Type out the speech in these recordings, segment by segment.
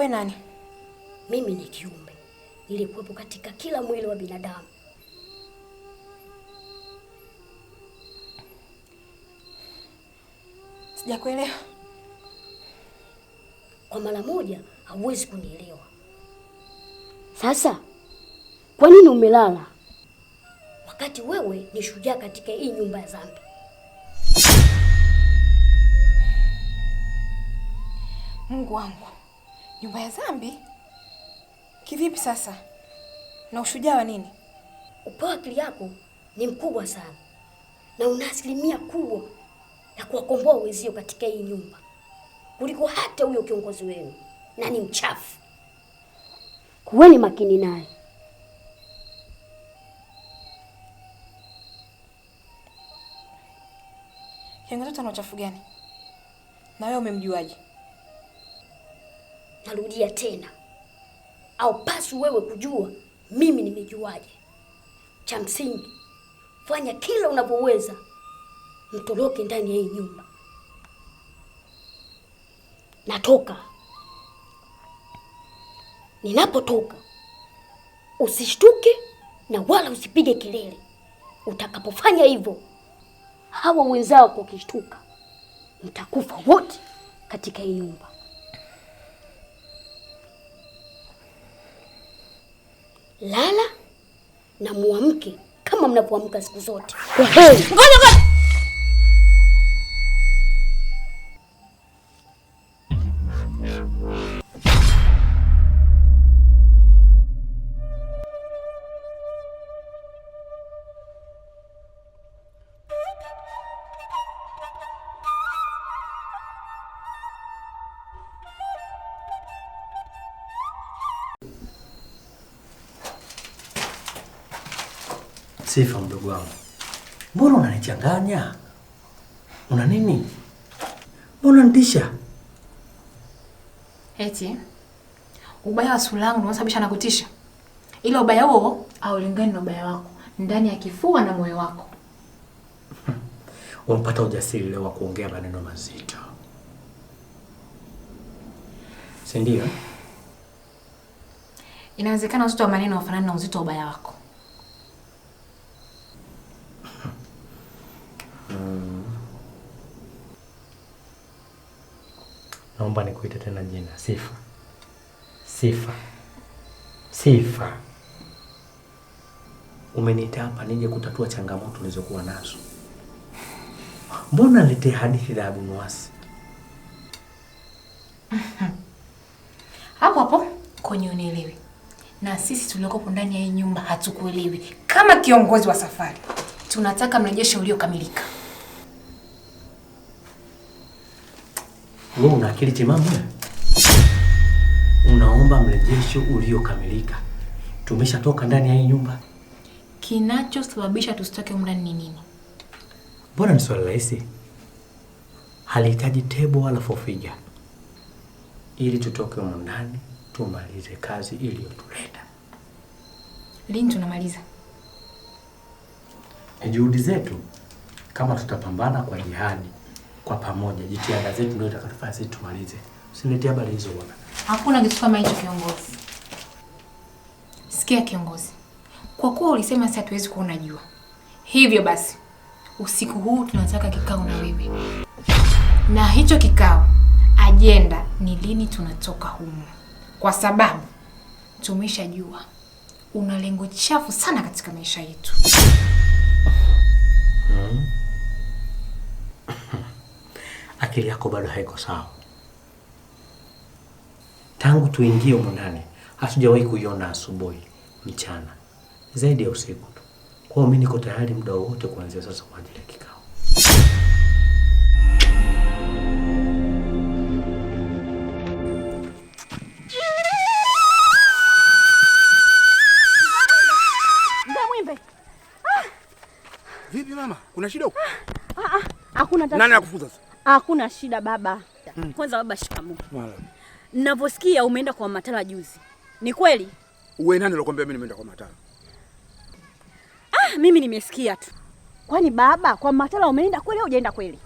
We nani? Mimi ni kiumbe nilikuwepo katika kila mwili wa binadamu. Sijakuelewa. Kwa mara moja hauwezi kunielewa. Sasa kwa nini umelala wakati wewe ni shujaa katika hii nyumba ya dhambi? Mungu wangu, nyumba ya dhambi? Kivipi sasa? Na ushujaa wa nini? Upewa akili yako ni mkubwa sana, na una asilimia kubwa ya kuwakomboa wenzio katika hii nyumba kuliko hata huyo kiongozi wenu, na ni mchafu. Kuweni makini naye. Kiongozi ana uchafu gani? Na wewe umemjuaje? Narudia tena, au pasi wewe kujua mimi nimejuaje. Cha msingi, fanya kila unavyoweza mtoroke ndani ya hii nyumba. Natoka. Ninapotoka usishtuke na wala usipige kelele. Utakapofanya hivyo, hawa wenzao wakishtuka, mtakufa wote katika hii nyumba. Lala na muamke kama mnapoamka siku zote. Kwa heri. Ngoja. Sifa mdogo wangu. Mbona unanichanganya? Una nini? Mbona nitisha? Eti ubaya wa sura yangu unasababisha na kutisha. Ile ubaya huo haulingani na ubaya wako ndani ya kifua na moyo wako. Unapata ujasiri leo wa kuongea maneno mazito. Si ndio? Inawezekana uzito wa maneno ufanane na uzito wa ubaya wako. Naomba nikuite tena jina. Sifa. Sifa. Sifa. Umeniita hapa nije kutatua changamoto nilizokuwa nazo. Mbona niletee hadithi za Abu Nuwasi? Hapo hapo kwenye unielewi. Na sisi tulioko ndani ya hii nyumba hatukuelewi. Kama kiongozi wa safari, tunataka mrejesho uliokamilika. Wewe una akili timamu? Unaomba mrejesho uliokamilika. Tumeshatoka ndani ya hii nyumba. Kinachosababisha tusitoke ndani ni nini? Mbona ni swali rahisi? Halihitaji tebo wala fofiga. Ili tutoke ndani, tumalize kazi iliyotuleta. Lini tunamaliza? Juhudi zetu kama tutapambana kwa jihadi kwa pamoja, jitihada zetu ndio itakatufanya sisi tumalize. Usiniletea habari hizo bwana. Hakuna kitu kama hicho kiongozi. Sikia kiongozi. Kwa kuwa ulisema sisi hatuwezi kuona jua. Hivyo basi, usiku huu tunataka kikao na wewe. Na hicho kikao, ajenda ni lini tunatoka humu. Kwa sababu tumeshajua una lengo chafu sana katika maisha yetu. Akili yako bado haiko sawa. Tangu tuingie huko ndani, hatujawahi kuiona asubuhi, mchana, zaidi ya usiku tu. Kwa hiyo mimi niko tayari muda wote kuanzia sasa kwa ajili ya kikao. Mwimbe. Vipi mama? Kuna shida huko? Hakuna tatizo. Nani akufuza sasa? Hakuna shida baba. Kwanza baba, shikamoo. Wala. Ninavyosikia umeenda kwa Matala juzi. Ni kweli? Uwe nani alikwambia mimi nimeenda kwa Matala? Mimi nimesikia tu. Kwani baba, kwa Matala umeenda kweli au hujaenda kweli?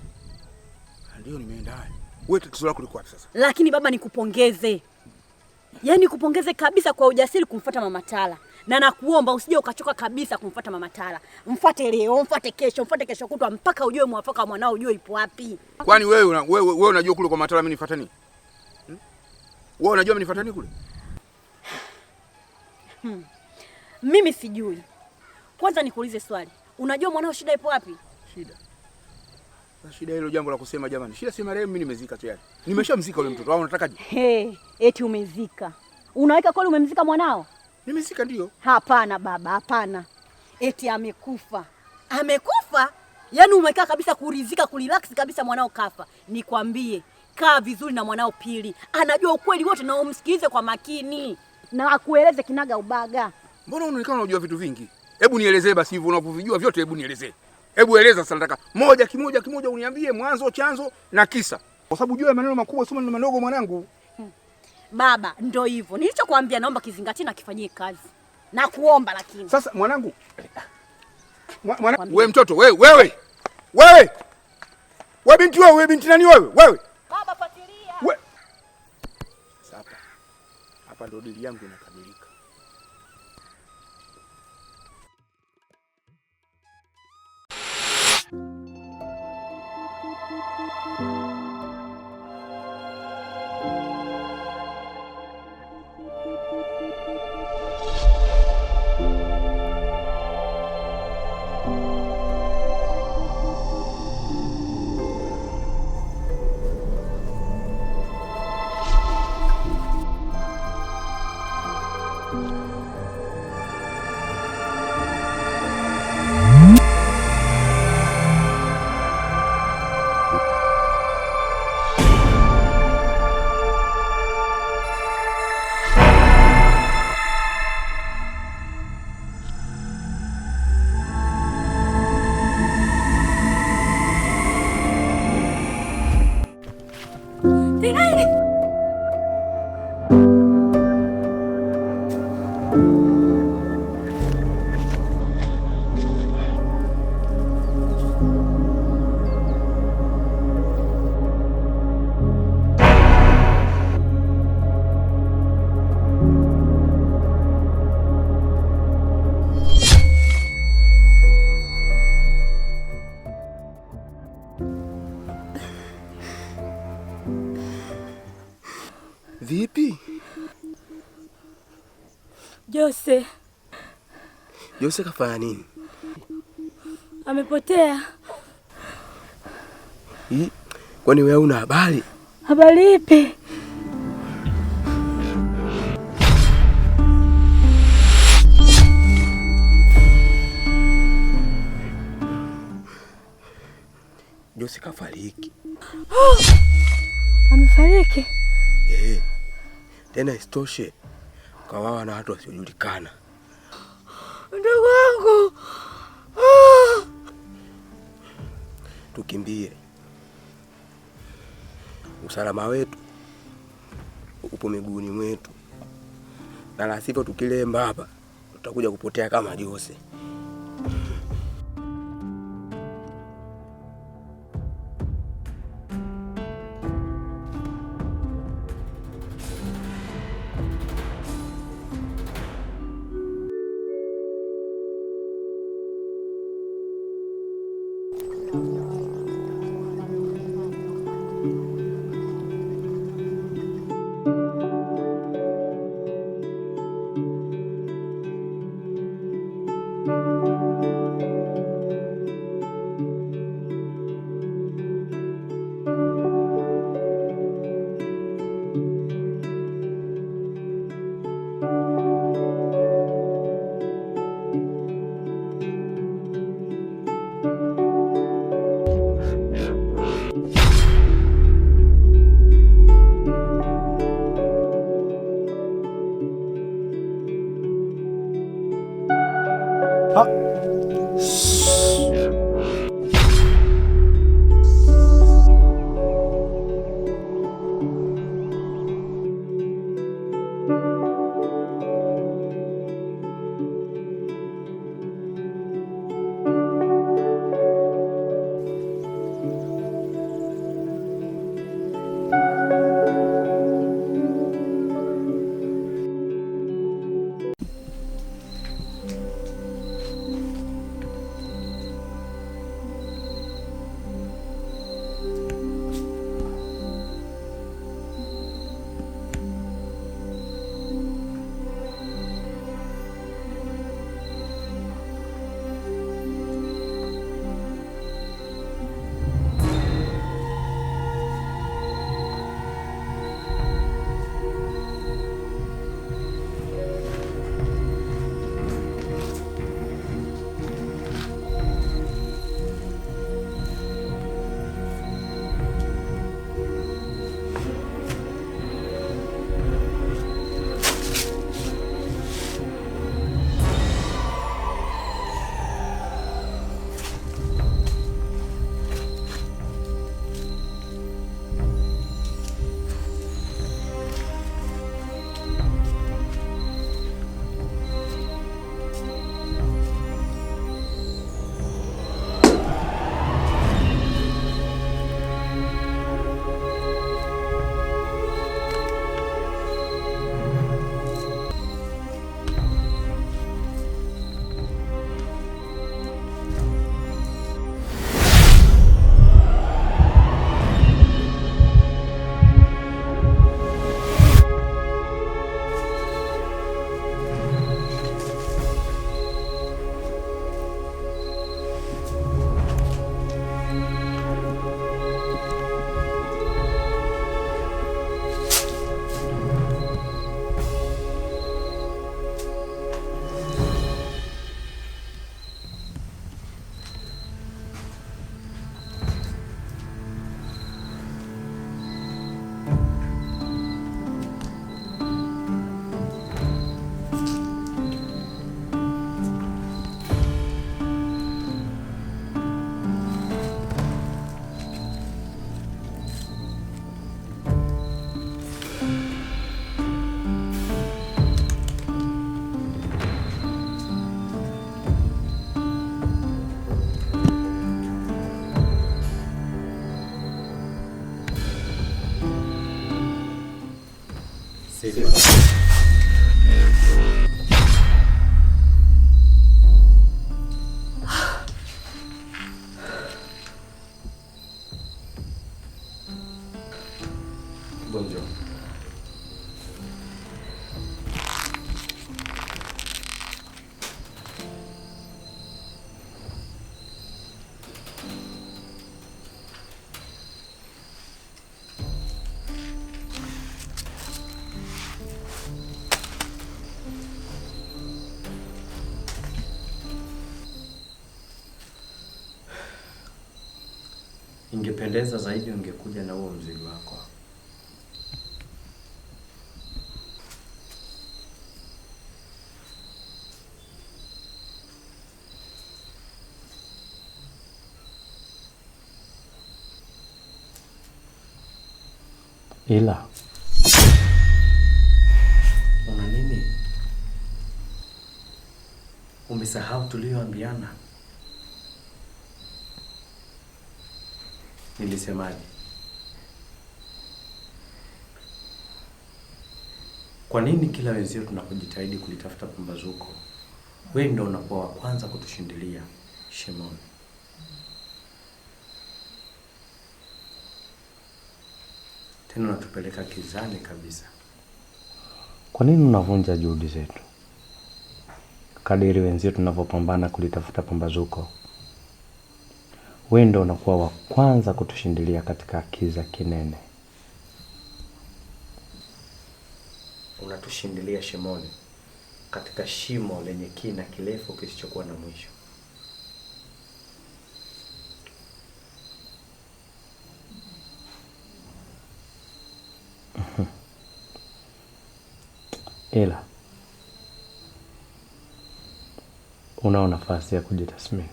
Ndio nimeenda. Wewe tatizo lako liko wapi sasa? Lakini baba, nikupongeze. Yaani kupongeze kabisa kwa ujasiri kumfuata Mama Tala. Na nakuomba usije ukachoka kabisa kumfuata Mama Tala. Mfuate leo, mfuate kesho kutwa mpaka ujue mwafaka wa mwanao ujue ipo wapi. Kwani wewe unajua kule kwa Matala mimi nifuata nini? Wewe unajua mimi nifuata nini kule? Mimi sijui. Kwanza nikuulize swali. Unajua mwanao shida ipo wapi? Shida. Na shida hilo jambo la kusema jamani. Shida si marehemu, mimi nimezika tayari. Nimeshamzika yule mtoto. Au unatakaje? Eti umezika. Unaweka kweli umemzika mwanao? Nimezika ndio. Hapana baba, hapana. Eti amekufa. Amekufa? Yaani umekaa kabisa kuridhika, kurelax kabisa mwanao kafa. Nikwambie, kaa vizuri na mwanao Pili. Anajua ukweli wote na umsikilize kwa makini. Na akueleze kinaga ubaga. Mbona unaonekana unajua vitu vingi? Hebu nielezee basi hivyo unapovijua vyote, hebu nielezee. Hebu eleza sasa, nataka moja kimoja uniambie mwanzo, chanzo na kisa. Kwa sababu jua maneno makubwa sio maneno madogo mwanangu. Baba, ndio hivyo. Nilichokuambia naomba kizingatie na kifanyie kazi. Na kuomba lakini. Sasa mwanangu. Wewe mtoto, wewe. Wewe binti wewe binti nani wewe? Wewe. Baba fuatilia. Sasa hapa ndio dili yangu inakamilika. Vipi? Jose kafanya nini? Amepotea. Kwani wewe una habari? Habari ipi? Jose kafariki. Amefariki? Tena isitoshe kawawa na watu wasiojulikana. Ndugu wangu. Tukimbie. Usalama wetu upo miguuni mwetu. Na la sivyo tukilemba hapa tutakuja kupotea kama Jose. asifiwe. Bonjour. Ingependeza zaidi ungekuja na huo mzigo wako. Ila una nini? Umesahau tulioambiana? Nilisemaje? Kwa nini kila wenzio tunapojitahidi kulitafuta pambazuko, wewe ndio unakuwa wa kwanza kutushindilia shimoni? Tena unatupeleka kizani kabisa. Kwa nini unavunja juhudi zetu? Kadiri wenzio tunavyopambana kulitafuta pambazuko, wewe ndio unakuwa wa kwanza kutushindilia katika kiza kinene. Unatushindilia shimoni, katika shimo lenye kina kirefu kisichokuwa na mwisho. Ila unao nafasi ya kujitathmini.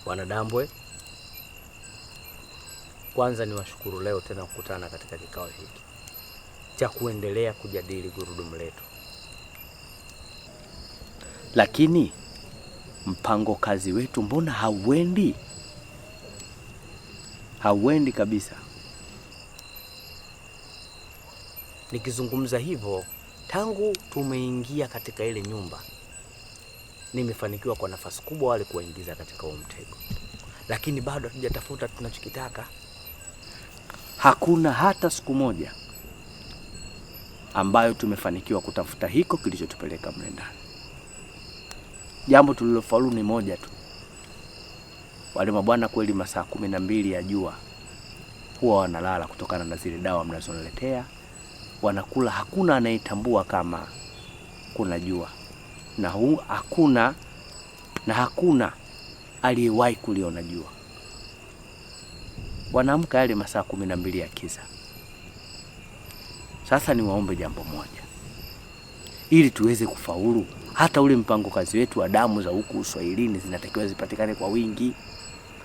Bwana Dambwe, kwanza ni washukuru leo tena kukutana katika kikao hiki cha kuendelea kujadili gurudumu letu. Lakini mpango kazi wetu mbona hauendi? Hauendi kabisa. Nikizungumza hivyo, tangu tumeingia katika ile nyumba, nimefanikiwa kwa nafasi kubwa wale kuwaingiza katika huo mtego. Lakini bado hatujatafuta tunachokitaka. Hakuna hata siku moja ambayo tumefanikiwa kutafuta hiko kilichotupeleka mle ndani. Jambo tulilofaulu ni moja tu. Wale mabwana kweli masaa 12 ya jua huwa wanalala kutokana na zile dawa mnazoniletea. Wanakula, hakuna anayetambua kama kuna jua. Na hakuna aliyewahi kuliona jua. Wanaamka yale masaa 12 ya kiza. Sasa ni waombe jambo moja, ili tuweze kufaulu. Hata ule mpango kazi wetu wa damu za huku Uswahilini zinatakiwa zipatikane kwa wingi,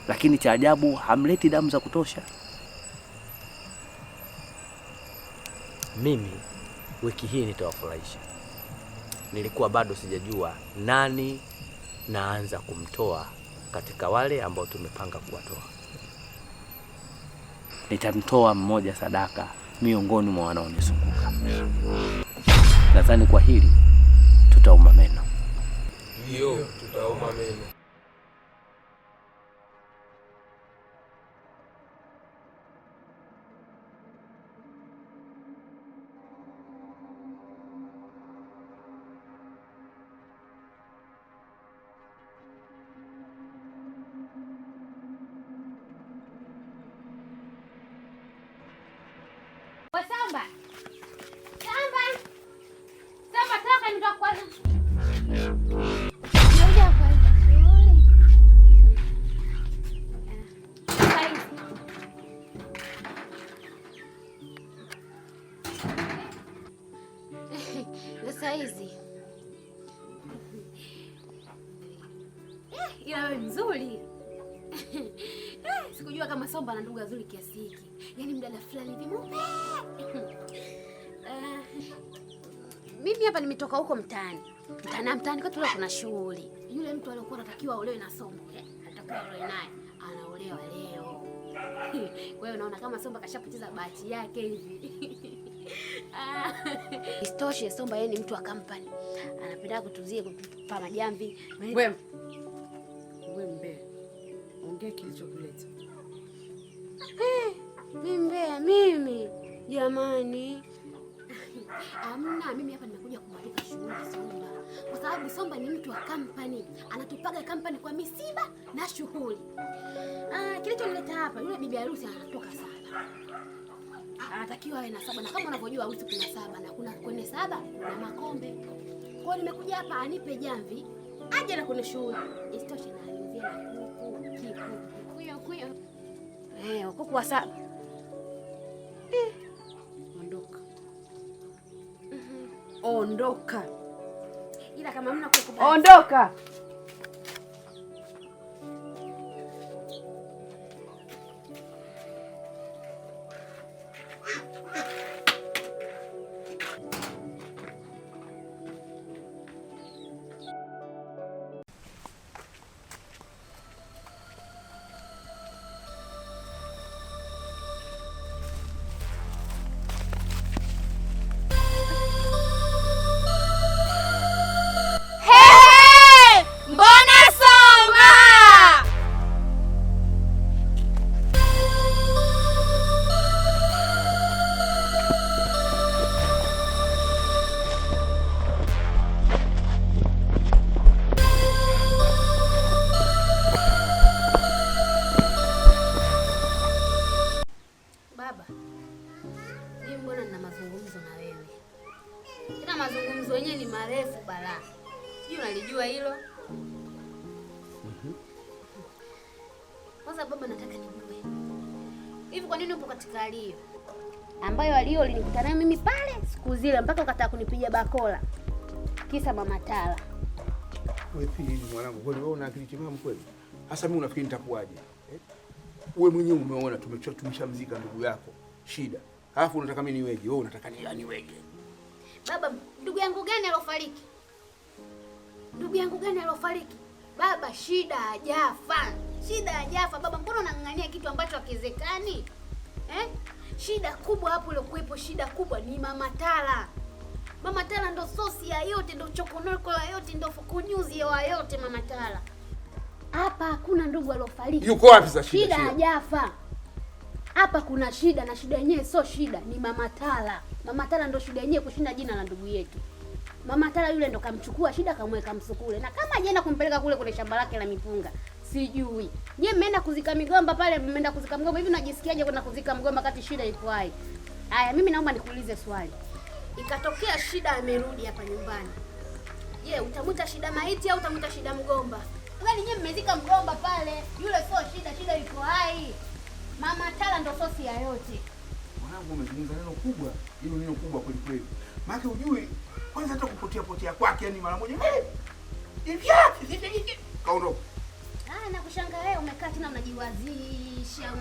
lakini cha ajabu hamleti damu za kutosha. Mimi wiki hii nitawafurahisha. Nilikuwa bado sijajua nani naanza kumtoa katika wale ambao tumepanga kuwatoa. Nitamtoa mmoja sadaka miongoni mwa wanaonizunguka. Nadhani kwa hili tutauma meno. Ndio, tutauma meno. Samba. Samba toka nitakuwa. Ngoja kwanza. Sasa hizi. kama Somba na ndugu nzuri kiasi hiki. Yaani mdada fulani hivi mweupe. Mimi hapa nimetoka huko mtaani. Mtaani kwetu leo kuna shughuli. Yule mtu aliyokuwa anatakiwa aolewe na Somba, anatakiwa aolewe naye, anaolewa leo. Kwa hiyo unaona kama Somba kashapoteza bahati yake hivi. Istoshe Somba yeye ni mtu wa company. Anapenda kutuzie kutupa majamvi. Wewe mbe. Ongea kilichokuleta. Mimi. Jamani. Amna, mimi hapa nimekuja kumwalika shughuli Somba. Kwa sababu Somba ni mtu wa company. Anatupaga company kwa misiba na shughuli. Kilichonileta hapa, yule bibi harusi anatoka sana. Anatakiwa awe na saba, na kama unavyojua harusi kuna saba na kuna kwenye saba na makombe. Kwa hiyo nimekuja hapa anipe jamvi, aje na kwenye shughuli. Isitoshe na alizia na kuku. Kuku wa saba. Ondoka. Ila kama mna kuku. Ondoka. mazungumzo yenyewe ni marefu balaa. Sijui unalijua hilo? Kwanza baba, nataka nijue hivi, kwa nini upo katika hali hiyo ambayo alio linikutana nayo mimi pale siku zile mpaka ukataka kunipiga bakola kisa mama Tala? Wewe pili mwanangu, kwani wewe una akili timamu kweli? Hasa mimi unafikiri nitakuaje? Wewe mwenyewe umeona tumeshamzika ndugu yako shida. Alafu unataka mimi niweje? Wewe unataka niweje? Baba, ndugu yangu gani alofariki? Ndugu yangu gani alofariki? Baba, shida hajafa. Shida hajafa baba, mbona unang'ang'ania kitu ambacho hakiwezekani? Shida kubwa hapo ilikuwepo, shida kubwa ni mama Tala. Mama Tala ndo sosi ya yote, ndo chokonoko la yote, ndo kunyuzi ya yote mama Tala. Hapa hakuna ndugu alofariki. Yuko wapi za shida? Shida hajafa. Hapa kuna shida na shida yenyewe sio shida, ni mama Tala. Mama Tala ndo shida yenyewe kushinda jina la ndugu yetu. Mama Tala yule ndo kamchukua shida kamweka msukule. Na kama ajeenda kumpeleka kule kwenye shamba lake la mipunga, sijui. Nyie mmeenda kuzika migomba pale, mmeenda kuzika mgomba. Hivi unajisikiaje kwenda kuzika mgomba kati shida iko hai? Haya, mimi naomba nikuulize swali. Ikatokea shida amerudi hapa nyumbani. Je, utamwita shida maiti au utamwita shida mgomba? Kwani nyie mmezika mgomba pale, yule sio shida, shida iko hai. Mama Tala ndo sosi ya yote. Mwanangu, umezungumza neno kubwa, hilo neno kubwa kweli kweli. Maana ujui kwanza hata kupotea kwake yani mara moja. Hivi kaondoka. Nakushangaa wewe umekaa tena unajiwazisha.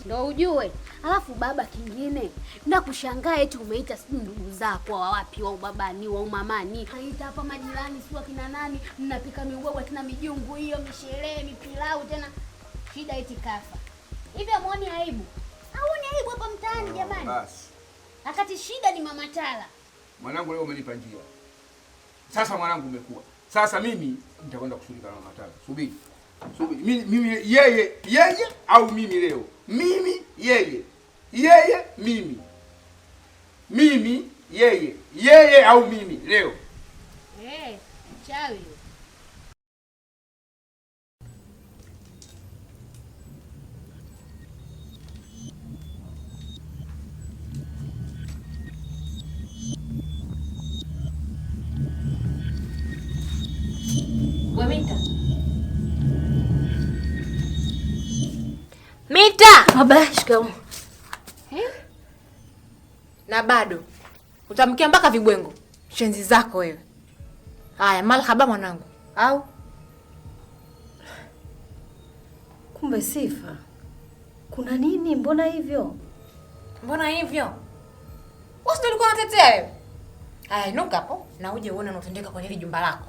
Ndio ujue. Alafu baba, kingine nakushangaa eti umeita ndugu zako wa wapi, wa ubabani, wa umamani. Kaita hapa majirani, sio kina nani, mnapika miubwa tena mijungu hiyo, misherehe, mipilau tena. Shida eti kafa. Hivi amuoni aibu? Haoni aibu hapa mtaani jamani? Basi. Wakati shida ni mama Tala. Mwanangu, leo umenipa njia. Sasa mwanangu umekuwa. Sasa mimi nitakwenda kushughulika na mama Tala. Subiri. Mimi yeye au mimi leo? Mimi yeye. Yeye mimi. Mimi yeye au mimi leo? Chawi. Mita! Baba, shikamoo. Na bado utamkia mpaka vibwengo. Shenzi zako wewe. Haya, marhaba mwanangu. Au kumbe Sifa Kuna nini? Mbona hivyo? Mbona hivyo? Wewe ndio ulikuwa unatetea wewe. Haya, inuka hapo na uje uone unatendeka kwenye hili jumba lako.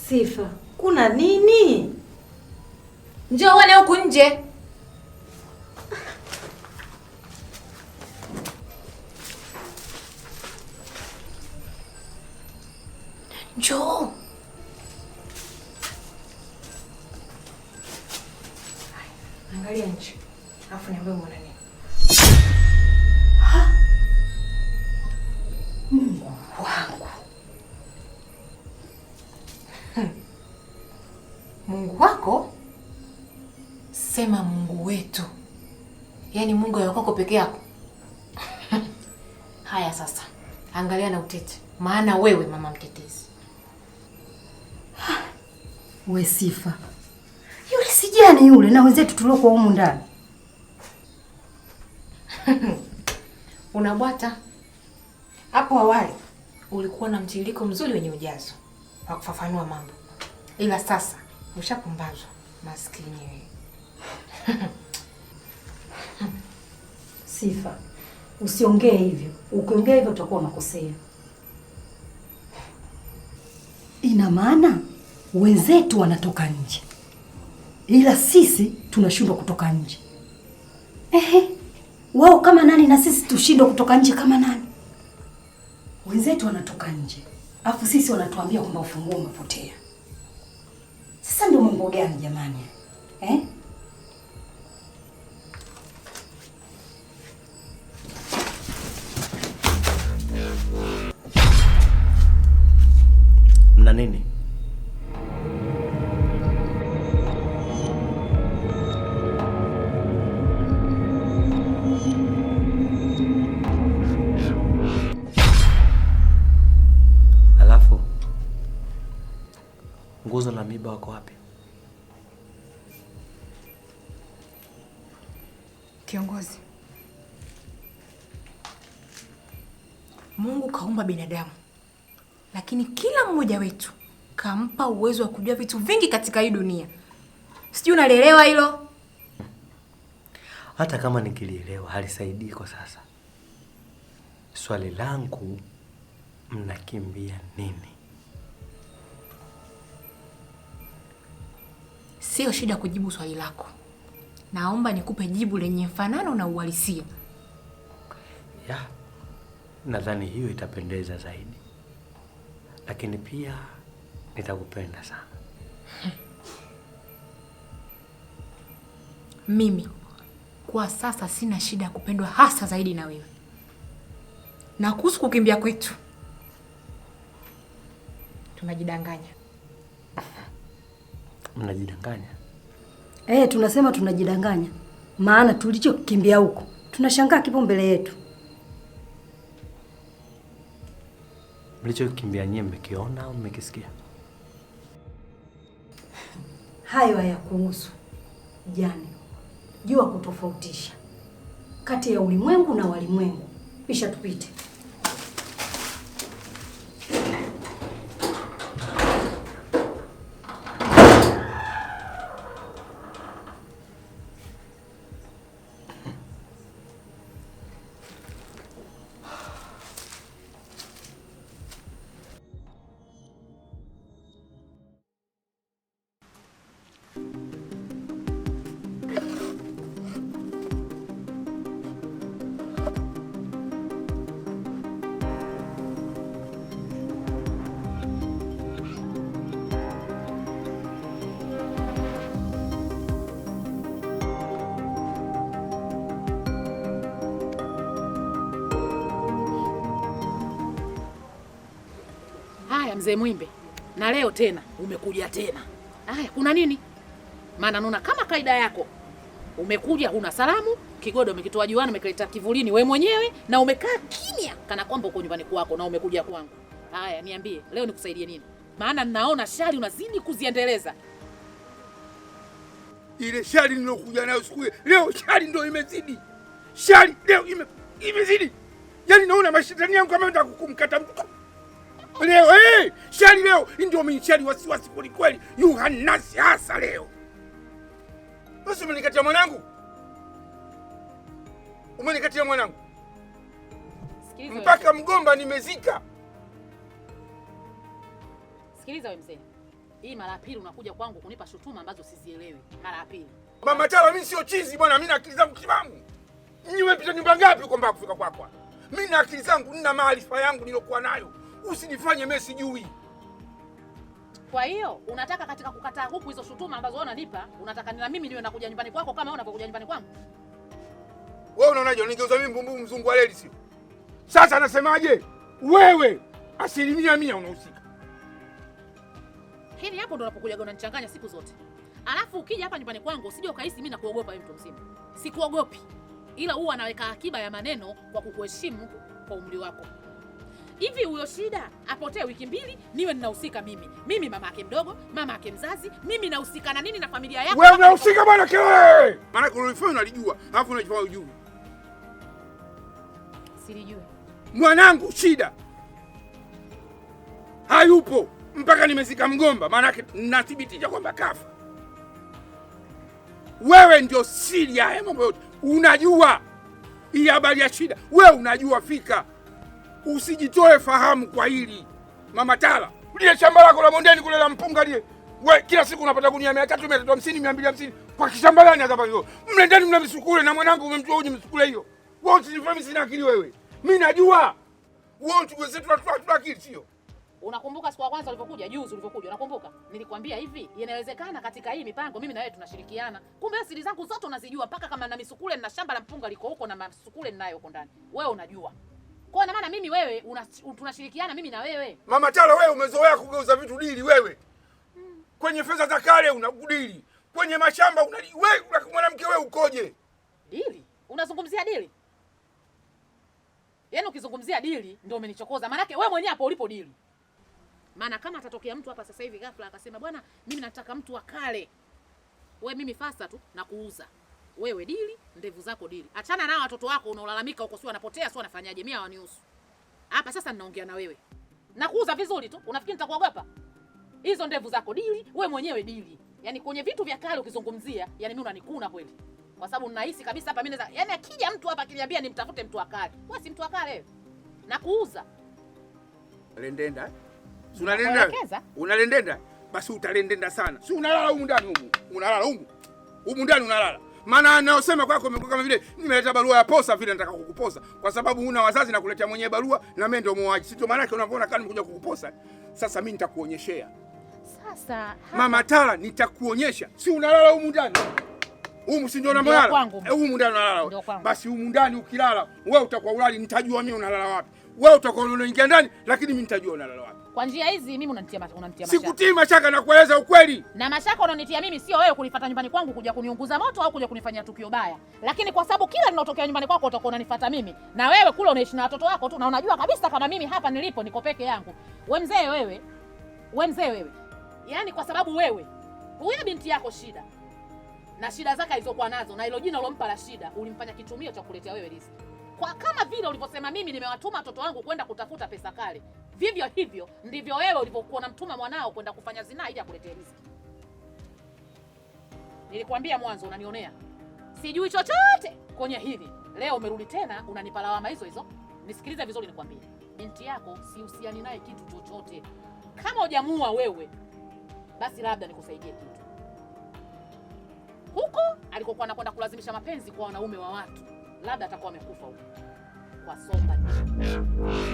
Sifa, kuna nini? Njoo uone huku nje. Njoo. Angalia nje. Alafu niambie umeona nini? Mungu wangu. Mungu wako? Sema Mungu wetu. Yaani Mungu wa kwako peke yako. Haya sasa. Angalia na utete. Maana wewe mama mtetezi. We Sifa. Yule sijana yule na wenzetu tuliokuwa humu ndani. Unabwata. Hapo awali ulikuwa na mtiririko mzuri wenye ujazo wa kufafanua mambo. Ila sasa ushapumbazwa, maskini wewe. Sifa, usiongee hivyo. Ukiongea hivyo utakuwa unakosea. Ina maana wenzetu wanatoka nje, ila sisi tunashindwa kutoka nje. Wao kama nani na sisi tushindwe kutoka nje kama nani? Wenzetu wanatoka nje, afu sisi wanatuambia kwamba ufunguo umepotea. Sasa ndio mambo gani jamani? Mna nini? Alafu nguzo na miba wako wapi? Kiongozi, Mungu kaumba binadamu, lakini kila mmoja wetu kampa uwezo wa kujua vitu vingi katika hii dunia. Sijui unalielewa hilo? Hata kama nikilielewa halisaidii kwa sasa. Swali langu, mnakimbia nini? Sio shida kujibu swali lako. Naomba nikupe jibu lenye mfanano na uhalisia. Ya, nadhani hiyo itapendeza zaidi. Lakini pia nitakupenda sana. Mimi kwa sasa sina shida ya kupendwa hasa zaidi na wewe. Na kuhusu kukimbia kwetu, tunajidanganya. Mnajidanganya? Tunasema tunajidanganya. Maana tulichokimbia huko, tunashangaa kipo mbele yetu. Mlichokimbia nyinyi mmekiona au mmekisikia? Hayo hayakuhusu. Jani, jua kutofautisha kati ya ulimwengu na walimwengu. Pisha tupite. Mzee Mwimbe, na leo tena umekuja tena. Haya, kuna nini? Maana naona kama kaida yako umekuja huna salamu, kigodo umekitoa juani umekileta kivulini we mwenyewe na umekaa kimya kana kwamba uko nyumbani kwako na umekuja kwangu. Haya, niambie leo nikusaidie nini? Maana ninaona shari unazidi kuziendeleza. Ile shari nilokuja nayo siku leo shari ndio imezidi. Shari leo imezidi. Yaani naona mashetani yangu kama nataka kukumkata mtu. Leo shari leo ndio mimi wasiwasi kweli kweli. Yuhanasi hasa leo. Basi umenikatia mwanangu. Umenikatia mwanangu. Sikiliza mpaka mgomba nimezika. Sikiliza wewe mzee. Hii mara ya pili unakuja kwangu kunipa shutuma ambazo sizielewi. Mara ya pili. Mama Tala, mimi sio chizi bwana, mimi na akili zangu timamu. Nyinyi mmepita nyumba ngapi uko mpaka kufika kwako? Mimi na akili zangu, nina maarifa yangu nilokuwa nayo. Usinifanye mimi sijui. Kwa hiyo unataka katika kukataa huku hizo shutuma ambazo wewe unanipa, unataka na mimi niwe nakuja nyumbani kwako kama wewe unapokuja nyumbani kwangu? Wewe unaonaje ningeuza mimi mbumbu mzungu wa leli sio? Sasa nasemaje? Wewe 100% unahusika. Hili hapo ndo unapokuja unanichanganya siku zote. Alafu ukija hapa nyumbani kwangu usije ukahisi mimi nakuogopa wewe mtu mzima. Sikuogopi. Ila huwa anaweka akiba ya maneno kwa kukuheshimu kwa umri wako. Hivi huyo Shida apotee wiki 2 niwe ninahusika mimi. Mimi mama yake mdogo, mama yake mzazi, mimi nahusika na nini na familia yako? Wewe unahusika bwana kelele. Maana kulifanya unalijua, alafu unajifanya ujui. Silijui. Mwanangu Shida hayupo mpaka nimezika mgomba, maana yake nathibitisha kwamba kafa. Wewe ndio siri ya haya mambo yote. Unajua hii habari ya Shida. Wewe unajua fika. Usijitoe fahamu kwa hili. Mama Tala, lile shamba lako la bondeni kule la mpunga lile. Wewe kila siku unapata gunia 300, 350, 250 kwa kishamba gani hapa hiyo? Mle ndani mna misukule na mwanangu umemtoa uji misukule hiyo. Wewe usinifahamu sina akili wewe. Mimi najua. Wewe tuweze tu akili sio? Unakumbuka siku ya kwanza ulipokuja, juzi ulipokuja, unakumbuka? Nilikwambia hivi, inawezekana katika hii mipango mimi na wewe tunashirikiana. Kumbe siri zangu zote unazijua, mpaka kama na misukule na shamba la mpunga liko huko na misukule ninayo huko ndani. Wewe unajua. Kwa maana mimi wewe tunashirikiana mimi na wewe. Mama Tala, wewe umezoea kugeuza vitu dili wewe. Kwenye fedha za kale unakudili. Kwenye mashamba unadili. Wewe mwanamke wewe ukoje? Dili? Unazungumzia dili? Yaani ukizungumzia dili ndio umenichokoza. Maana yake wewe mwenyewe hapo ulipo dili. Maana kama atatokea mtu hapa sasa hivi ghafla akasema bwana mimi nataka mtu wa kale. Wewe mimi fasta tu na kuuza. Wewe dili, ndevu zako dili. Achana na watoto wako unaolalamika huko sio wanapotea sio wanafanyaje? Mimi hawanihusu. Hapa sasa ninaongea na wewe. Na kuuza vizuri tu. Unafikiri nitakuogopa? Hizo ndevu zako dili, wewe mwenyewe dili. Yaani kwenye vitu vya kale ukizungumzia, yani mimi unanikuna kweli. Kwa sababu ninahisi kabisa hapa mimi naweza, yani akija mtu hapa akiniambia nimtafute mtu wa kale. Wewe si mtu wa kale wewe. Na kuuza. Lendenda. Si unalenda? Unalendenda? Basi utalendenda sana. Si unalala humu ndani humu. Unalala humu. Humu ndani unalala. Maana anaosema kwako kama vile nimeleta barua ya posa vile nataka kukuposa. Kwa sababu huna wazazi na kuletea mwenyewe barua na mimi ndio muaji. Si ndio maana yake unavyoona kama nimekuja kukuposa. Sasa mimi nitakuonyeshea. Sasa Mama Tala nitakuonyesha. Si unalala humu ndani? Humu si ndio unalala? Humu ndani unalala. Basi humu ndani ukilala, wewe utakuwa ulali, nitajua mimi unalala wapi. Wewe utakuwa unaingia ndani, lakini mimi nitajua unalala wapi. Kwa njia hizi mimi unanitia mashaka. Sikutii mashaka na kueleza ukweli. Na mashaka unanitia mimi sio wewe kunifuata nyumbani kwangu kuja kuniunguza moto au kuja kunifanyia tukio baya. Lakini kwa sababu kila linalotokea nyumbani kwako utakuwa unanifuata mimi. Na wewe kule unaishi na watoto wako tu na unajua kabisa kama mimi hapa nilipo niko peke yangu. Wewe mzee wewe. Wewe mzee wewe. Yaani kwa sababu wewe huyo binti yako Shida na shida zake alizokuwa nazo na hilo jina ulompa la Shida ulimfanya kitumio cha kuletea wewe riziki. Kwa kama vile ulivyosema mimi nimewatuma watoto wangu kwenda kutafuta pesa kale, vivyo hivyo ndivyo wewe ulivyokuwa unamtuma mwanao kwenda kufanya zinaa ili akuletee riziki. Nilikwambia mwanzo unanionea. Sijui chochote kwenye hili. Leo umerudi tena unanipa lawama hizo hizo. Nisikilize vizuri nikwambie. Binti yako sihusiani naye kitu chochote. Kama hujamuua wewe, basi labda nikusaidie kitu. Huko alikokuwa anakwenda kulazimisha mapenzi kwa wanaume wa watu, labda atakuwa amekufa huko. Kwa Sombadi.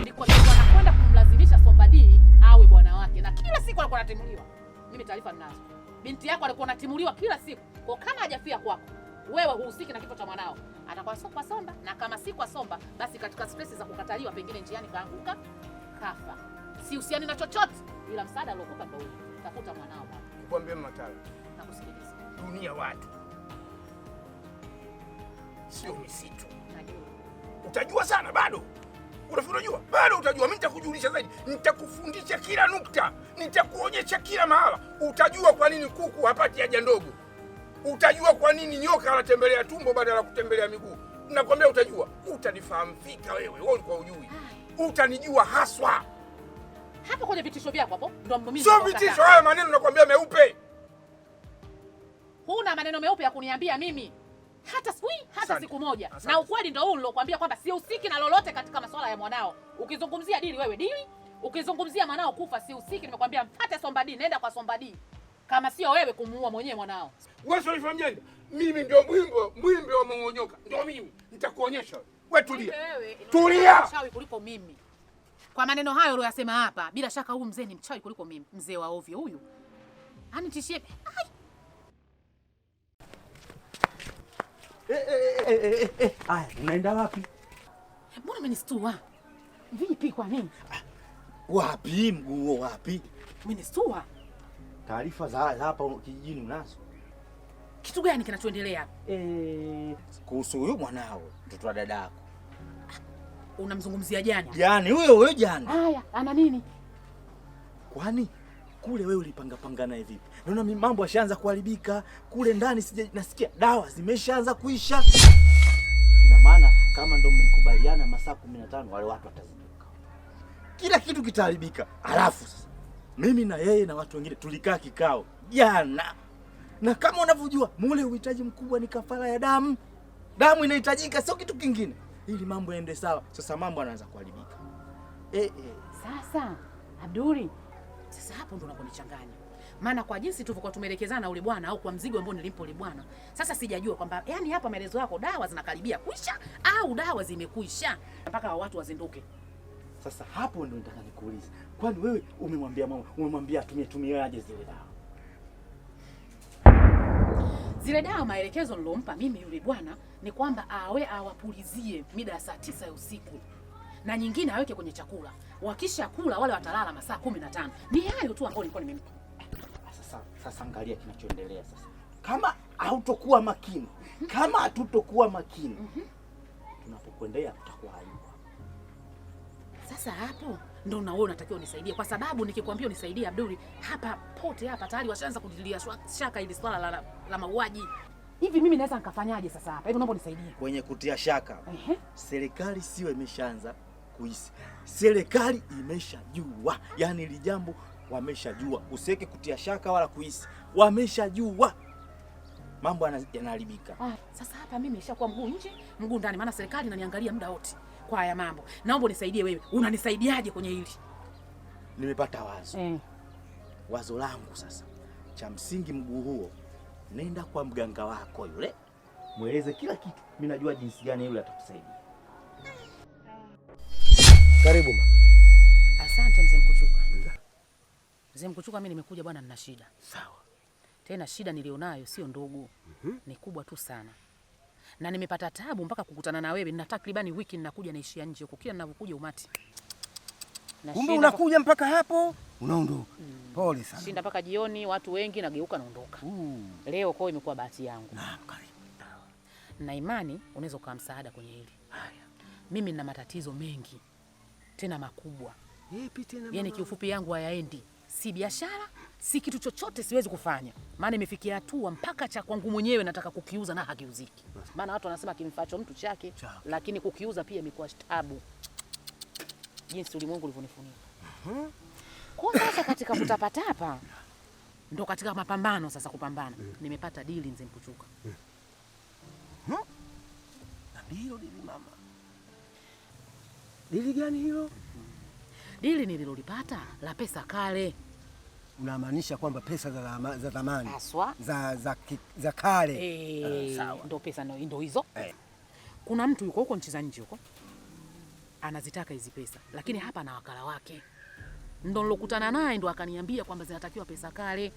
Ndiko anakwenda kumlazimisha Sombadi awe bwana wake na kila siku alikuwa anatimuliwa. Mimi taarifa ninazo. Binti yako alikuwa anatimuliwa kila siku. Kwa kama hajafia kwako, wewe huhusiki na kifo cha mwanao. Atakuwa kwa Somba na kama si kwa Somba, basi katika stress za kukataliwa pengine njiani kaanguka, kafa. Sihusiani na chochote ila msaada aliokupa ndio huo. Tafuta mwanao baba. Nikwambie Matala. Nakusikiliza. Dunia watu. Sio misitu. Najua. Utajua sana bado. Unajua? Bado utajua. Mimi nitakujulisha zaidi. Nitakufundisha kila nukta. Nitakuonyesha kila mahala. Utajua kwa nini kuku hapati haja ndogo. Utajua kwa nini nyoka anatembelea tumbo badala ya kutembelea miguu. Nakwambia utajua. Utanifahamu fika wewe. Wewe ulikuwa hujui. Utanijua haswa. Hapo kwenye vitisho vyako hapo ndio mimi. Sio vitisho haya maneno nakwambia meupe. Huna maneno meupe ya kuniambia mimi. Hata siku moja. Asante. Na ukweli ndio huu nilokuambia kwamba sihusiki na lolote katika masuala ya mwanao. Ukizungumzia dili wewe dili, ukizungumzia mwanao kufa sihusiki. Nimekwambia mfate Sombadi, nenda kwa Sombadi. Kama sio wewe kumuua mwenyewe mwanao. Wewe sio unifanyeni? Mimi ndio mwimbe wa Mong'onyoka. Ndio mimi. Nitakuonyesha. Wewe tulia. Tulia. Mchawi kuliko mimi. Kwa maneno hayo uliyosema hapa, bila shaka huyu mzee ni mchawi kuliko mimi. Mzee wa ovyo huyu. Anitishie. Aya, unaenda wapi? Mbona umenistua? Vipi kwa nini? Wapi mguu wapi? Umenistua? Taarifa za hapa kijijini unazo? Kitu gani kinachoendelea? Kuhusu huyo mwanao, mtoto wa dadako. Unamzungumzia Jani? Jani huyo Jani. Haya, ana nini? Kwani kule wewe ulipanga naye vipi? Naona mambo yashaanza kuharibika. Kule ndani nasikia dawa zimeshaanza kuisha. Ina maana kama ndo mlikubaliana masaa 15 wale watu watazinduka. Kila kitu kitaharibika. Alafu sasa mimi na yeye na watu wengine tulikaa kikao jana. Na kama unavyojua mule uhitaji mkubwa ni kafara ya damu. Damu inahitajika, sio kitu kingine. Ili mambo yaende sawa. Sasa mambo yanaanza kuharibika. Sasa Abduli, sasa hapo ndo unaponichanganya. Maana kwa jinsi tulivyokuwa tumeelekezana ule bwana au kwa mzigo ambao nilimpa ule bwana, sasa sijajua kwamba yani hapa maelezo yako dawa zinakaribia kuisha au dawa zimekuisha mpaka watu wazinduke. Sasa hapo ndo nataka nikuulize. Kwani wewe umemwambia mama, umemwambia tumiaje zile dawa? Zile dawa maelekezo nilompa mimi yule bwana ni kwamba awapulizie mida ya saa 9 ya usiku. Na nyingine aweke kwenye chakula. Wakisha kula wale watalala masaa 15. Ni hayo tu ambayo nilikuwa nimempa. Sasa angalia kinachoendelea sasa. Kama hautokuwa makini, kama hatutokuwa makini, tunapokwendea tutakuwa aibu. Sasa hapo ndo na wewe unatakiwa unisaidie kwa sababu nikikwambia unisaidie Abduli, hapa pote hapa tayari washaanza kudilia shaka ili swala la mauaji. Hivi mimi naweza nikafanyaje sasa hapa? Hebu naomba unisaidie. Kwenye kutia shaka. Serikali sio imeshaanza kuhisi. Serikali imeshajua. Yaani ili jambo wameshajua. Usiweke kutia shaka wala kuhisi. Wameshajua. Mambo yanaharibika. Sasa hapa mimi nimeshakuwa mguu nje, mguu ndani maana serikali inaniangalia muda wote kwa haya mambo. Naomba unisaidie wewe. Unanisaidiaje kwenye hili? Nimepata wazo. Wazo langu sasa. Cha msingi mguu huo. Nenda kwa mganga wako yule. Mweleze kila kitu. Mimi najua jinsi gani yule atakusaidia. Karibu ma. Asante mzee Mkuchuka. Mzee Mkuchuka, mimi nimekuja bwana, nina shida. Sawa. Tena shida nilionayo sio ndogo. Ni kubwa tu sana. Na nimepata taabu mpaka kukutana na wewe. Nina takribani wiki ninakuja naishia nje huko. Kila ninavyokuja umati. Kumbe unakuja mpaka hapo? Unaondoka. Pole sana. Shinda mpaka jioni, watu wengi nageuka naondoka. Leo kwao imekuwa bahati yangu. Naam, karibu. Na imani unaweza kuwa msaada kwenye hili. Haya. Mimi nina matatizo mengi. Tena makubwa. Yepi tena? Yaani kiufupi yangu hayaendi. Si biashara, si kitu chochote siwezi kufanya. Maana imefikia hatua mpaka cha kwangu mwenyewe nataka kukiuza na hakiuziki. Maana watu wanasema kimfacho mtu chake, lakini kukiuza pia imekuwa tabu. Jinsi ulimwengu ulivyonifunika. Kwa sasa katika kutapatapa ndo katika mapambano sasa kupambana. Nimepata dili mzee Mkuchuka. Ndio dili mama. Dili gani hilo? Dili nililolipata la pesa kale. Unamaanisha kwamba pesa za zamani. Aswa. Za kale. Sawa. Ndo pesa ndo hizo. Kuna mtu yuko huko nchi za nje huko. Anazitaka hizi pesa, lakini hapa na wakala wake. Ndo nilokutana naye ndo akaniambia kwamba zinatakiwa pesa kale.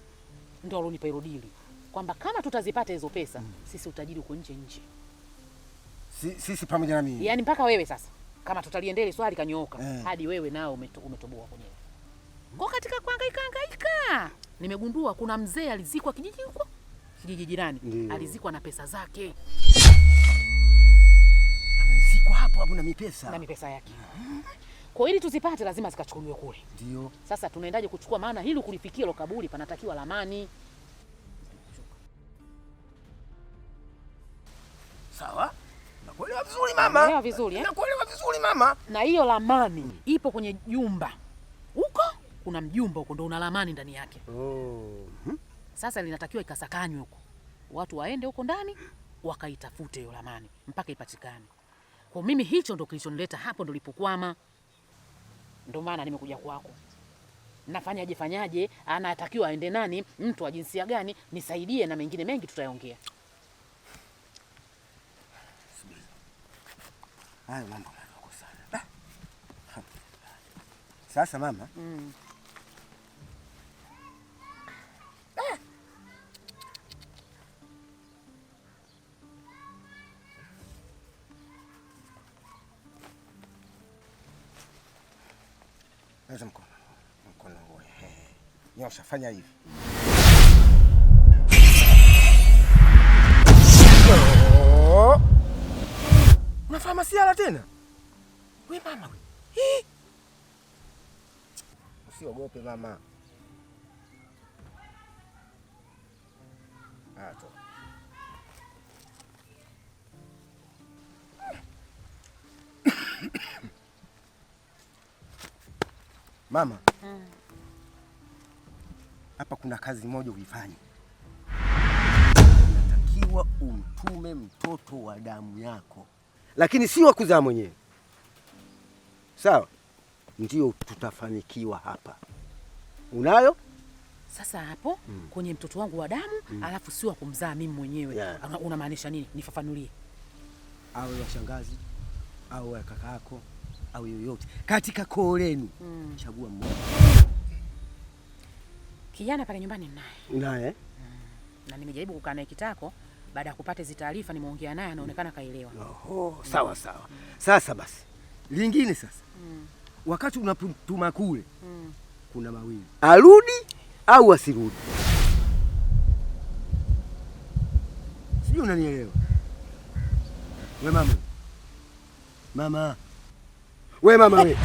Ndo alonipa hilo dili. Kwamba kama tutazipata hizo pesa, sisi utajiri uko nje. Sisi pamoja na mimi. Yaani mpaka wewe sasa. Kama tutaliendele swali kanyooka, hadi wewe nao umetoboa kwenyewe. Kwa katika kuhangaika nimegundua kuna mzee alizikwa kijiji huko. Kijiji jirani. Alizikwa na pesa zake. Amezikwa hapo na mipesa. Na mipesa yake. Kwa ili tuzipate lazima zikachukuliwe kule. Ndio. Sasa tunaendaje kuchukua, maana hili kulifikia lo kaburi panatakiwa lamani. Sawa. Nakuelewa vizuri mama. Nakuelewa vizuri Nakuelewa vizuri mama. Na hiyo lamani ipo kwenye jumba. Huko kuna mjumba huko ndo una ramani ndani yake. Oh. Sasa linatakiwa ikasakanywe huko. Watu waende huko ndani wakaitafute hiyo ramani mpaka ipatikane. Kwa mimi hicho ndo kilichonileta hapo, ndo lipokwama. Ndio maana nimekuja kwako. Fanyaje, anatakiwa aende nani, mtu wa jinsia gani, nisaidie na mengine mengi tutayaongea. Hayo mambo madogo sana. Sasa mama, Leza mkono huo. Nyosha, fanya hivi. Unafanya masiala tena? We mama we. Usiogope mama. Ato. Mama. Hapa kuna kazi moja uifanye. Unatakiwa umtume mtoto wa damu yako, lakini si wa kuzaa mwenyewe. Sawa? Ndio tutafanikiwa hapa. Unayo? Sasa hapo kwenye mtoto wangu wa damu alafu si wa kumzaa mimi mwenyewe. Yeah. Unamaanisha nini? Nifafanulie. Awe wa shangazi au wa kaka yako au yoyote katika koo lenu, chagua mmoja. Kijana pale nyumbani naye. Na nimejaribu kukaa naye kitako, baada ya kupata hizo taarifa nimeongea naye, anaonekana kaelewa. Oho, sawa. Sasa basi, lingine sasa. Wakati unapotuma kule, kuna mawili. Arudi au asirudi. Sijui unanielewa. We mama. We mama we.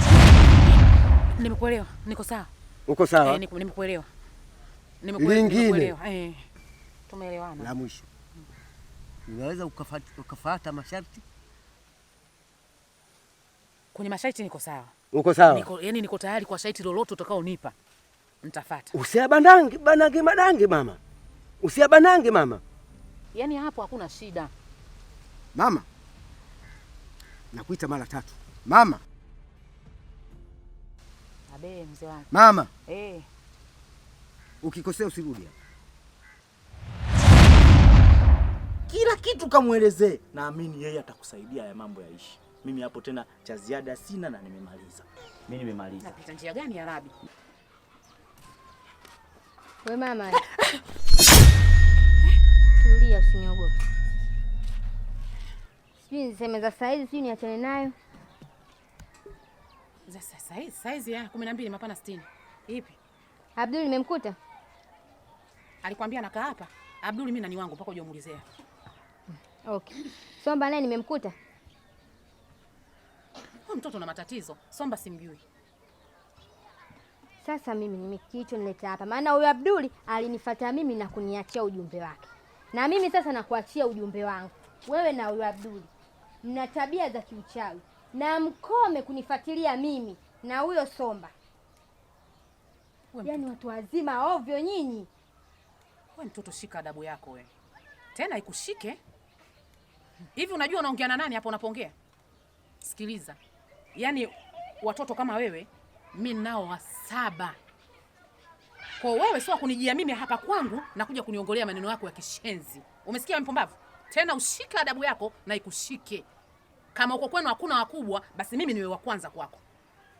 Nimekuelewa. Niko sawa. Uko sawa? Nimekuelewa. Lingine. Tumeelewana. La mwisho. Unaweza ukafuata masharti? Kwenye masharti niko sawa. Uko sawa? Niko tayari kwa sharti lolote utakaonipa. Nitafuata. Usiabandange madange mama. Usiabandange mama. Yaani hapo hakuna shida. Mama. Nakuita mara 3. Mama. Abe mzee wangu. Mama. Ukikosea usirudi hapa. Kila kitu kamuelezee. Naamini yeye atakusaidia ya mambo yaishi. Mimi hapo tena cha ziada sina na nimemaliza. Mimi nimemaliza. Napita njia gani ya Rabi? We mama. Tulia, usiniogope. Sijui niseme za saizi, sijui niachane nayo. Za saizi ya 12 mapana 60. Ipi? Abdul nimemkuta. Alikwambia nakaa hapa? Abdul mimi nani wangu mpaka ujomuulizea. Okay. Somba naye nimemkuta. Huyu mtoto na matatizo. Somba simjui. Sasa mimi nimekicho nileta hapa. Maana huyu Abdul alinifuata mimi na kuniachia ujumbe wake. Na mimi sasa nakuachia ujumbe wangu. Wewe na huyu Abdul mna tabia za kiuchawi. Na mkome kunifuatilia mimi na huyo Somba. Yaani watu wazima ovyo nyinyi. Wewe mtoto, shika adabu yako wewe. Tena ikushike. Hivi unajua unaongea na nani hapo unapoongea? Sikiliza. Yaani watoto kama wewe mimi nao wa 7. Kwa wewe sio kunijia mimi hapa kwangu na kuja kuniongolea maneno yako ya kishenzi. Umesikia mpumbavu? Tena ushike adabu yako na ikushike. Kama uko kwenu hakuna wakubwa, basi mimi niwe wa kwanza kwako.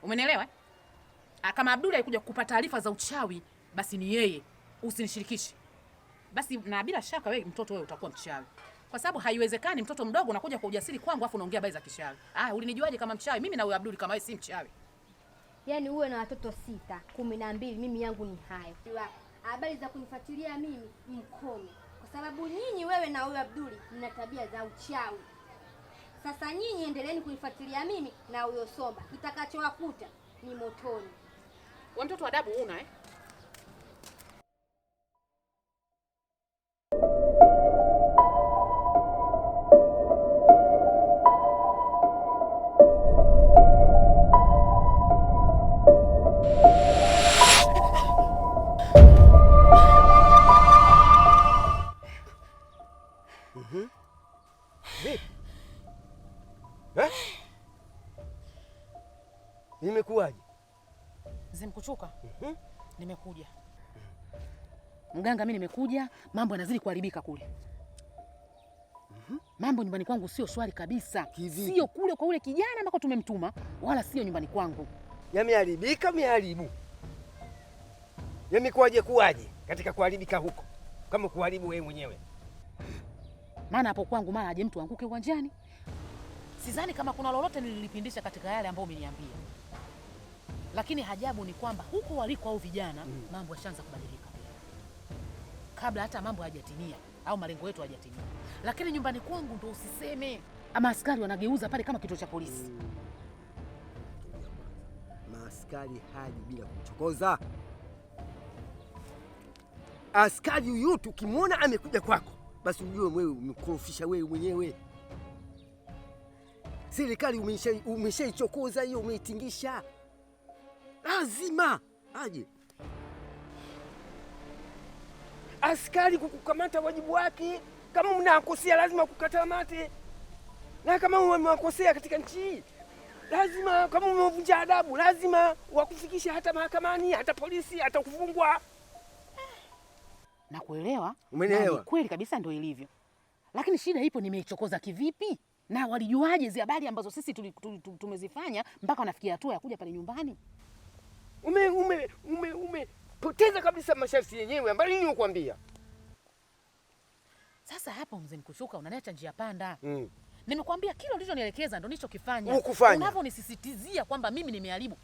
Umenielewa? Kama Abdul alikuja kukupa taarifa za uchawi, basi ni yeye. Usinishirikishe. Basi na bila shaka wewe mtoto wewe utakuwa mchawi. Kwa sababu haiwezekani mtoto mdogo unakuja kwa ujasiri kwangu afu unaongea habari za kishawi. Ulinijuaje kama mchawi? Mimi na huyo Abdul kama wewe si mchawi. Yaani uwe na watoto 6, 12, mimi yangu ni hayo. Habari za kunifuatilia mimi mkome. Kwa sababu nyinyi wewe na huyo Abdul mna tabia za uchawi. Sasa nyinyi endeleeni kunifuatilia mimi na huyo Somba. Kitakachowakuta ni motoni. Wewe mtoto adabu una Vipi? Nimekuwaje? Mzee Mkuchuka. Nimekuja. Mganga, mimi nimekuja, mambo yanazidi kuharibika kule. Mambo nyumbani kwangu sio shwari kabisa. Sio kule kwa ule kijana ambako tumemtuma, wala sio nyumbani kwangu. Yameharibika, meharibu. Yamekuwaje kuwaje katika kuharibika huko? Kama kuharibu wewe mwenyewe. Maana hapo kwangu mara aje mtu anguke uwanjani. Sidhani kama kuna lolote nililipindisha katika yale ambayo umeniambia. Lakini hajabu ni kwamba huko waliko au vijana mambo yashaanza kubadilika. Kabla hata mambo hayajatimia au malengo yetu hayajatimia. Lakini nyumbani kwangu ndo usiseme. Ama askari wanageuza pale kama kituo cha polisi. Maaskari haji bila kumchokoza. Askari yoyote ukimwona amekuja kwako, basi ujue wewe umekorofisha wewe mwenyewe. Serikali umeshaichokoza hiyo, umeitingisha. Lazima aje askari kukukamata, wajibu wake. Kama mnakosea lazima kukata mate, na kama umewakosea katika nchi hii lazima, kama umevunja adabu lazima wakufikisha hata mahakamani, hata polisi, hata kufungwa. Na kuelewa? Umenielewa? Kweli kabisa ndio ilivyo. Lakini shida ipo, nimeichokoza kivipi? Na walijuaje hizo habari ambazo sisi tumezifanya mpaka wanafikia hatua ya kuja pale nyumbani? Poteza kabisa masharti yenyewe ambayo nini ukwambia. Sasa hapa Mzee Mkushuka unaniacha njia panda. Nimekwambia kile ulichonielekeza ndio nilichokifanya. Unavyonisisitizia kwamba mimi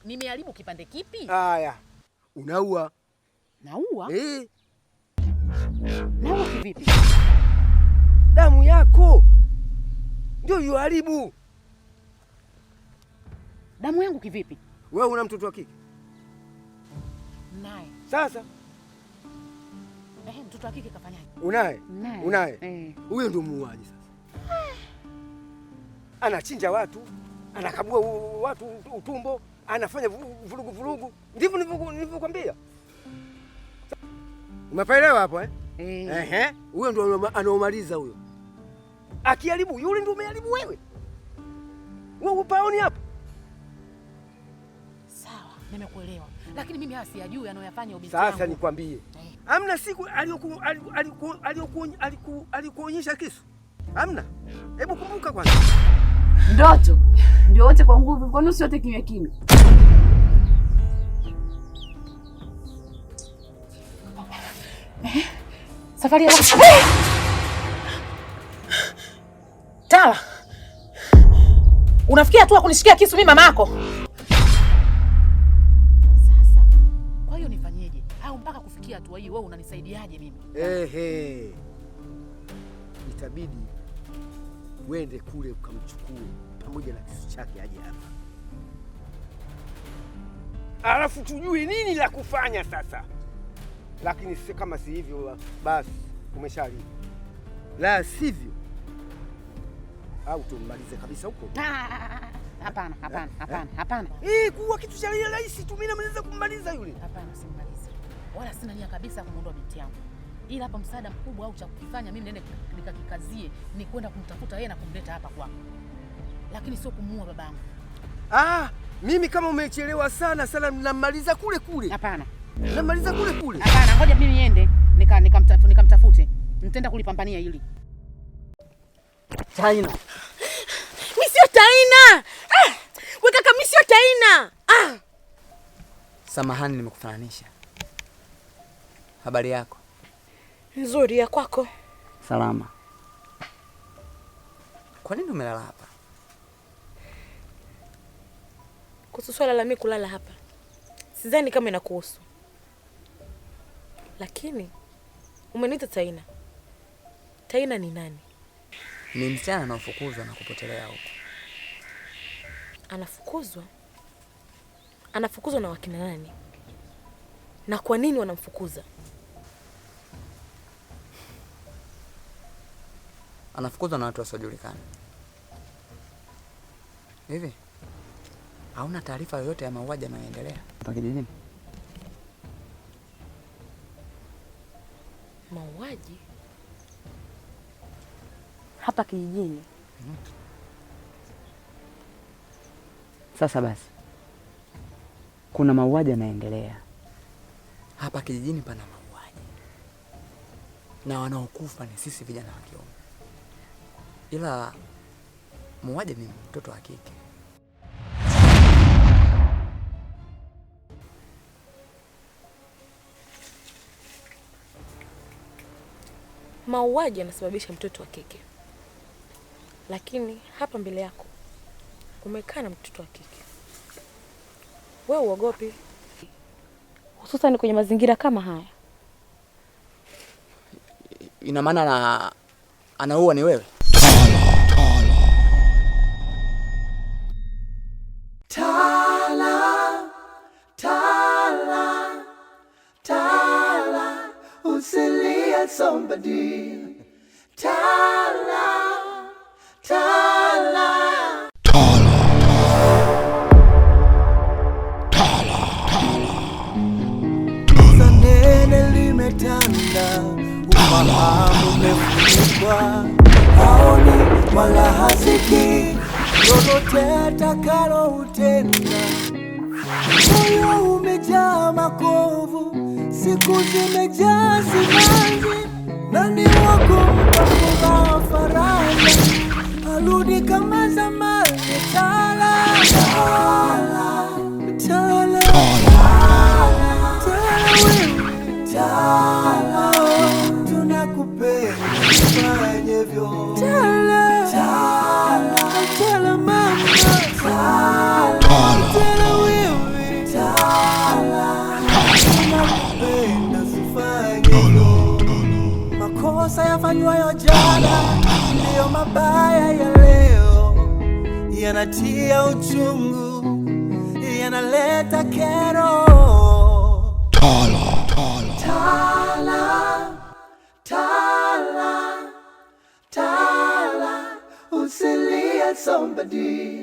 nimeharibu kipande kipi? Haya. Unaua. Naua? Naua kivipi? Damu yako ndio yuharibu. Damu yangu kivipi? Wewe una mtoto wa kike? Naye. Sasa mtoto wa kike kafanyaje? Unaye. Huyo ndio muuaji sasa. Anachinja watu, anakabua watu utumbo, anafanya vurugu. Ndivyo nilivyokuambia. Umepaelewa hapo Huyo ndio anaomaliza huyo. Akiharibu yule ndio umeharibu wewe. Wewe upaoni hapo. Sawa, nimekuelewa. Lakini mimi siyajui anayofanya ubinti wangu. Sasa nikwambie. Hamna siku alikuonyesha kisu. Hamna. Hebu kumbuka kwanza. Ndoto ndio wote kwa nguvu, kwa nini wote kimya kimya? Safari ya Tala. Unafikia tu kunishikia kisu mimi mamako. Sasa kwa hiyo nifanyeje? Au mpaka kufikia hatua hii wewe unanisaidiaje mimi? Itabidi uende kule ukamchukue pamoja na kisu chake aje hapa. Alafu tujue nini la kufanya sasa. Lakini si kama si hivyo basi umeshalipa. La sivyo au tumalize kabisa huko. Hapana. Kuwa kitu cha rahisi tu, mimi naweza kummaliza yule. Hapana, usimalize. Wala sina nia kabisa kumuondoa binti yangu. Ila hapa msaada mkubwa au cha kufanya mimi nende nikakikazie ni kwenda kumtafuta yeye na kumleta hapa kwako. Lakini sio kumuua babangu. Mimi kama umechelewa sana namaliza kule. Hapana. Namaliza kule. Hapana, ngoja mimi niende nikamtafute. Nitaenda kulipambania hili. Taina. Mimi sio Taina. Wewe kaka, mimi sio Taina. Samahani nimekufananisha. Habari yako? Nzuri, ya kwako? Salama. Kwa nini umelala hapa? Kuhusu swala la mimi kulala hapa, sidhani kama inakuhusu. Lakini umeniita Taina. Taina ni nani? Ni msichana anaofukuzwa na kupotelea huko. Anafukuzwa? Anafukuzwa na wakina nani? Na kwa nini wanamfukuza? Anafukuzwa na watu wasiojulikana. Hivi hauna taarifa yoyote ya mauaji yanayoendelea hapa kijijini? Mauaji? hapa kijijini. Sasa basi, kuna mauaji yanaendelea hapa kijijini, pana mauaji na wanaokufa ni sisi vijana wa kiume, ila muuaji ni mtoto wa kike. Mauaji yanasababisha mtoto wa kike, lakini hapa mbele yako umekaa na mtoto wa kike. Wewe uogopi, hususan kwenye mazingira kama haya? Ina maana anaua ni wewe? Somebody giza nene limetanda, ufahamu umefunikwa, haoni wala hasiki lolote atakalo utenda. Moyo umejaa makovu, siku zimejaa simanzi. Nani wako mtafunga faraja, arudi kama zamani. Tala, tala, tala, tala, tunakupenda fanyevyo. Tala, tala, tala mama, tala, tala wewe, tala, tunakupenda sifanyevyo. Makosa yafanywayo jana ndiyo mabaya ya leo, yanatia uchungu, yanaleta kero. Tala, tala, tala, usilie somebody.